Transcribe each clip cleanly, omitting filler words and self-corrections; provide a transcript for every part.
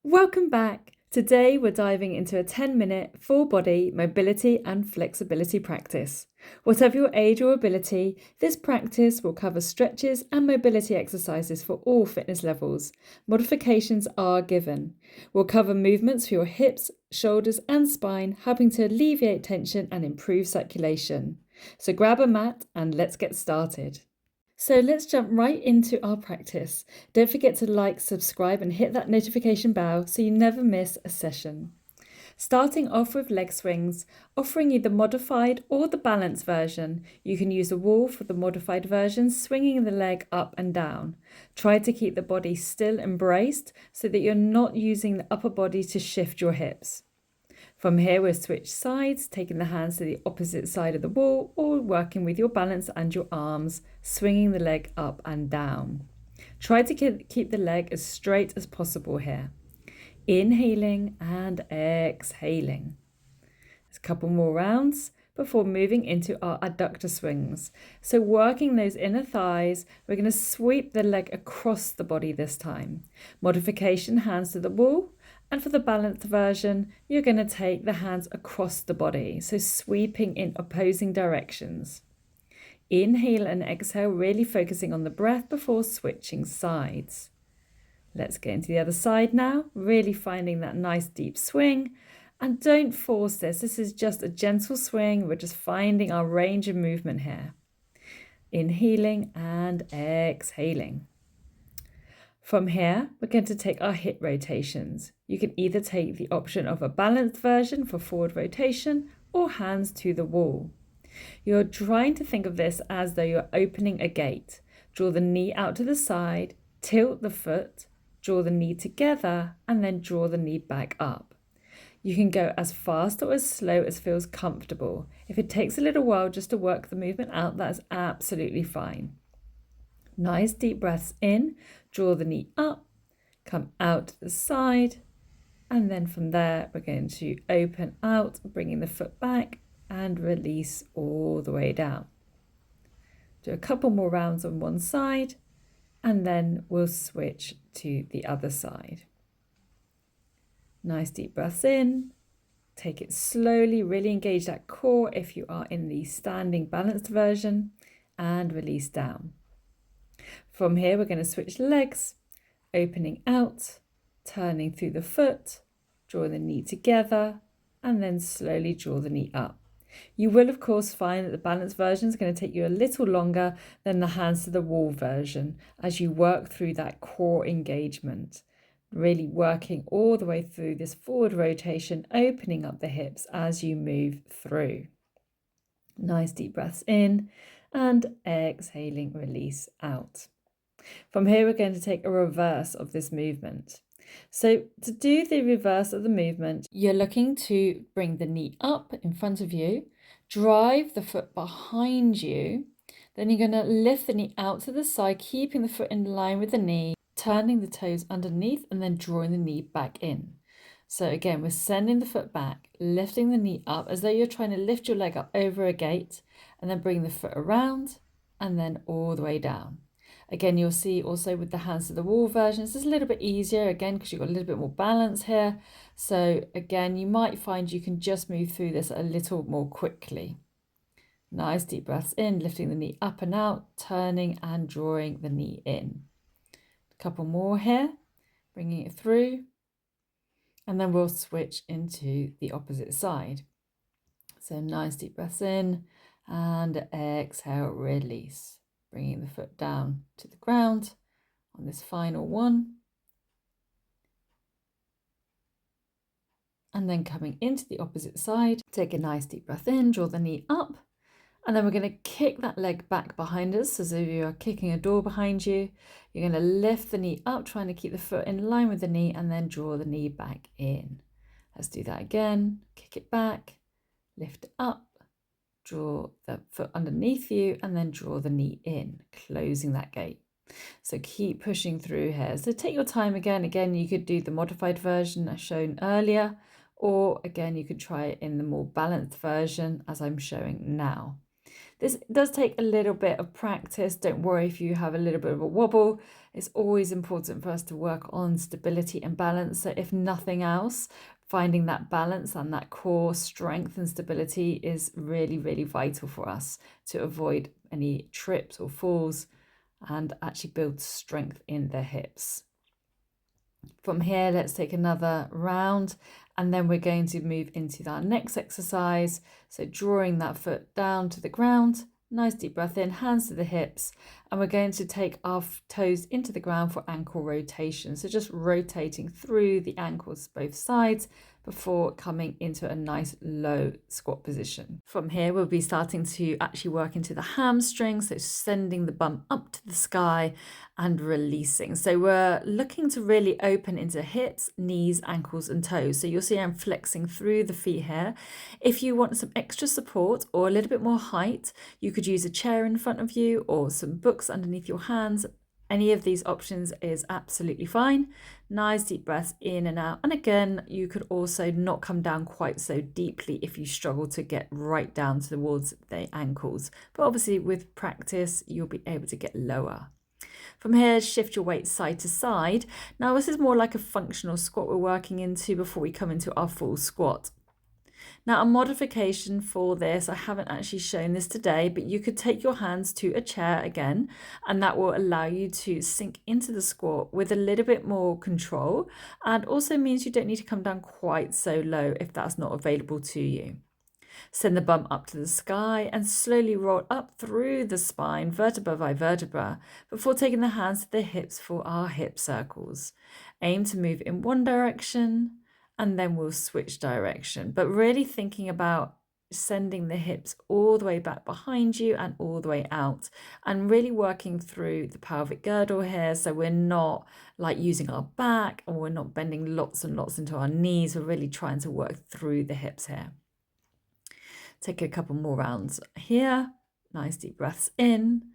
Welcome back. Today we're diving into a 10-minute full body mobility and flexibility practice. Whatever your age or ability, this practice will cover stretches and mobility exercises for all fitness levels. Modifications are given. We'll cover movements for your hips, shoulders and spine, helping to alleviate tension and improve circulation. So grab a mat and let's get started. So let's jump right into our practice. Don't forget to like, subscribe and hit that notification bell so you never miss a session. Starting off with leg swings, offering you the modified or the balanced version. You can use a wall for the modified version, swinging the leg up and down. Try to keep the body still and braced so that you're not using the upper body to shift your hips. From here, we'll switch sides, taking the hands to the opposite side of the wall or working with your balance and your arms, swinging the leg up and down. Try to keep the leg as straight as possible here. Inhaling and exhaling. There's a couple more rounds before moving into our adductor swings. So working those inner thighs, we're going to sweep the leg across the body this time. Modification, hands to the wall. And for the balanced version, you're going to take the hands across the body, so sweeping in opposing directions. Inhale and exhale, really focusing on the breath before switching sides. Let's get into the other side now, really finding that nice deep swing. And don't force this. This is just a gentle swing. We're just finding our range of movement here. Inhaling and exhaling. From here, we're going to take our hip rotations. You can either take the option of a balanced version for forward rotation or hands to the wall. You're trying to think of this as though you're opening a gate. Draw the knee out to the side, tilt the foot, draw the knee together, and then draw the knee back up. You can go as fast or as slow as feels comfortable. If it takes a little while just to work the movement out, that's absolutely fine. Nice deep breaths in, draw the knee up, come out to the side, and then from there we're going to open out, bringing the foot back and release all the way down. Do a couple more rounds on one side, and then we'll switch to the other side. Nice deep breaths in, take it slowly, really engage that core if you are in the standing balanced version, and release down. From here, we're going to switch legs, opening out, turning through the foot, draw the knee together, and then slowly draw the knee up. You will, of course, find that the balanced version is going to take you a little longer than the hands to the wall version as you work through that core engagement, really working all the way through this forward rotation, opening up the hips as you move through. Nice deep breaths in and exhaling, release out. From here, we're going to take a reverse of this movement. So to do the reverse of the movement, you're looking to bring the knee up in front of you, drive the foot behind you, then you're going to lift the knee out to the side, keeping the foot in line with the knee, turning the toes underneath and then drawing the knee back in. So again, we're sending the foot back, lifting the knee up as though you're trying to lift your leg up over a gate, and then bring the foot around and then all the way down. Again, you'll see also with the hands to the wall versions, it's a little bit easier again because you've got a little bit more balance here. So again, you might find you can just move through this a little more quickly. Nice deep breaths in, lifting the knee up and out, turning and drawing the knee in. A couple more here, bringing it through. And then we'll switch into the opposite side. So nice deep breaths in and exhale, release. Bringing the foot down to the ground on this final one. And then coming into the opposite side, take a nice deep breath in, draw the knee up. And then we're going to kick that leg back behind us as if you are kicking a door behind you. You're going to lift the knee up, trying to keep the foot in line with the knee and then draw the knee back in. Let's do that again. Kick it back, lift it up, draw the foot underneath you and then draw the knee in, closing that gate. So keep pushing through here. So take your time again. Again, you could do the modified version as shown earlier, or again, you could try it in the more balanced version as I'm showing now. This does take a little bit of practice. Don't worry if you have a little bit of a wobble. It's always important for us to work on stability and balance. So if nothing else, finding that balance and that core strength and stability is really, really vital for us to avoid any trips or falls and actually build strength in the hips. From here, let's take another round, and then we're going to move into our next exercise. So drawing that foot down to the ground, nice deep breath in, hands to the hips, and we're going to take our toes into the ground for ankle rotation. So just rotating through the ankles both sides before coming into a nice low squat position. From here, we'll be starting to actually work into the hamstrings, so sending the bum up to the sky and releasing. So we're looking to really open into hips, knees, ankles, and toes. So you'll see I'm flexing through the feet here. If you want some extra support or a little bit more height, you could use a chair in front of you or some books underneath your hands. Any of these options is absolutely fine. Nice deep breaths in and out. And again, you could also not come down quite so deeply if you struggle to get right down towards the ankles. But obviously with practice, you'll be able to get lower. From here, shift your weight side to side. Now this is more like a functional squat we're working into before we come into our full squat. Now, a modification for this, I haven't actually shown this today, but you could take your hands to a chair again, and that will allow you to sink into the squat with a little bit more control, and also means you don't need to come down quite so low if that's not available to you. Send the bum up to the sky and slowly roll up through the spine, vertebra by vertebra, before taking the hands to the hips for our hip circles. Aim to move in one direction, and then we'll switch direction, but really thinking about sending the hips all the way back behind you and all the way out, and really working through the pelvic girdle here, so we're not like using our back, or we're not bending lots and lots into our knees. We're really trying to work through the hips here. Take a couple more rounds here. Nice deep breaths in,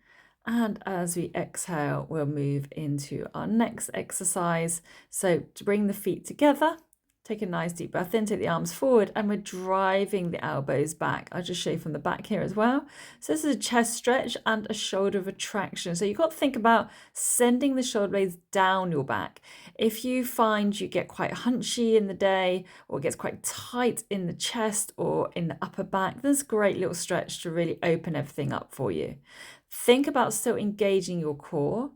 and as we exhale, we'll move into our next exercise. So to bring the feet together, take a nice deep breath in, take the arms forward, and we're driving the elbows back. I'll just show you from the back here as well. So this is a chest stretch and a shoulder retraction. So you've got to think about sending the shoulder blades down your back. If you find you get quite hunchy in the day, or it gets quite tight in the chest or in the upper back, there's a great little stretch to really open everything up for you. Think about still engaging your core.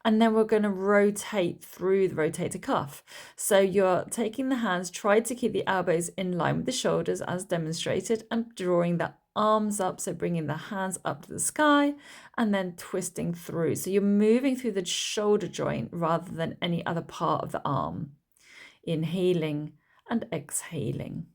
And then we're going to rotate through the rotator cuff. So you're taking the hands, try to keep the elbows in line with the shoulders as demonstrated, and drawing the arms up. So bringing the hands up to the sky and then twisting through. So you're moving through the shoulder joint rather than any other part of the arm. Inhaling and exhaling.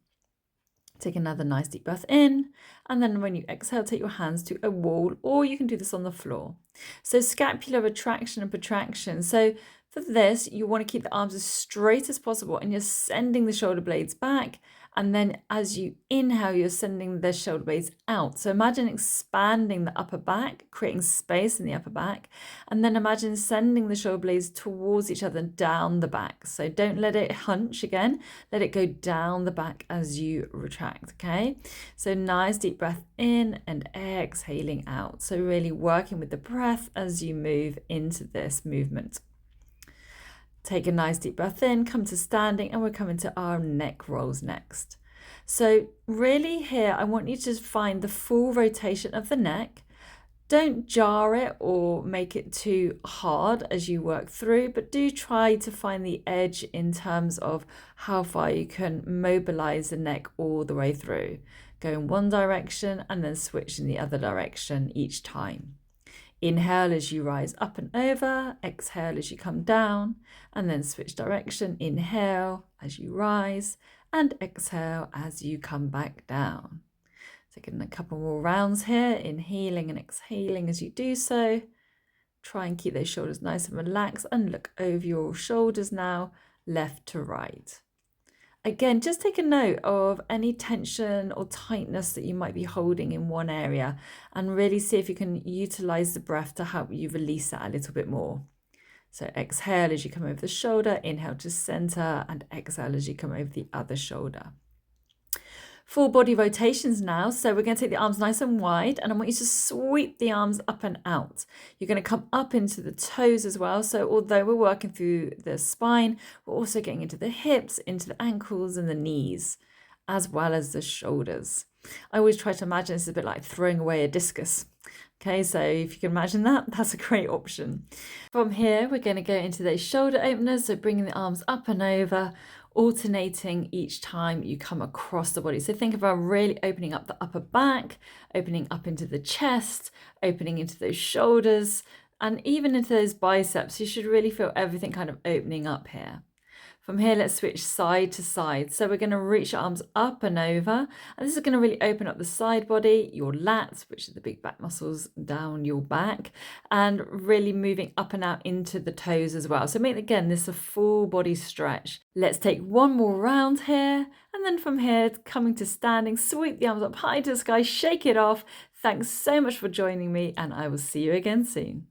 Take another nice deep breath in, and then when you exhale, take your hands to a wall, or you can do this on the floor. So scapular retraction and protraction. So for this, you want to keep the arms as straight as possible, and you're sending the shoulder blades back. And then as you inhale, you're sending the shoulder blades out. So imagine expanding the upper back, creating space in the upper back. And then imagine sending the shoulder blades towards each other down the back. So don't let it hunch again. Let it go down the back as you retract, okay? So nice deep breath in and exhaling out. So really working with the breath as you move into this movement. Take a nice deep breath in, come to standing, and we're coming to our neck rolls next. So really here, I want you to find the full rotation of the neck. Don't jar it or make it too hard as you work through, but do try to find the edge in terms of how far you can mobilize the neck all the way through. Go in one direction and then switch in the other direction each time. Inhale as you rise up and over, exhale as you come down, and then switch direction. Inhale as you rise, and exhale as you come back down. Taking a couple more rounds here, inhaling and exhaling as you do so. Try and keep those shoulders nice and relaxed, and look over your shoulders now, left to right. Again, just take a note of any tension or tightness that you might be holding in one area, and really see if you can utilize the breath to help you release that a little bit more. So exhale as you come over the shoulder, inhale to center, and exhale as you come over the other shoulder. Full body rotations now. So we're going to take the arms nice and wide, and I want you to sweep the arms up and out. You're going to come up into the toes as well. So although we're working through the spine, we're also getting into the hips, into the ankles and the knees, as well as the shoulders. I always try to imagine this is a bit like throwing away a discus. Okay, so if you can imagine that, that's a great option. From here, we're going to go into those shoulder openers. So bringing the arms up and over, alternating each time you come across the body. So think about really opening up the upper back, opening up into the chest, opening into those shoulders, and even into those biceps. You should really feel everything kind of opening up here. From here, let's switch side to side. So we're going to reach your arms up and over, and this is going to really open up the side body, your lats, which are the big back muscles down your back, and really moving up and out into the toes as well. So make, again, this a full body stretch. Let's take one more round here, and then from here, coming to standing, sweep the arms up high to the sky, shake it off. Thanks so much for joining me, and I will see you again soon.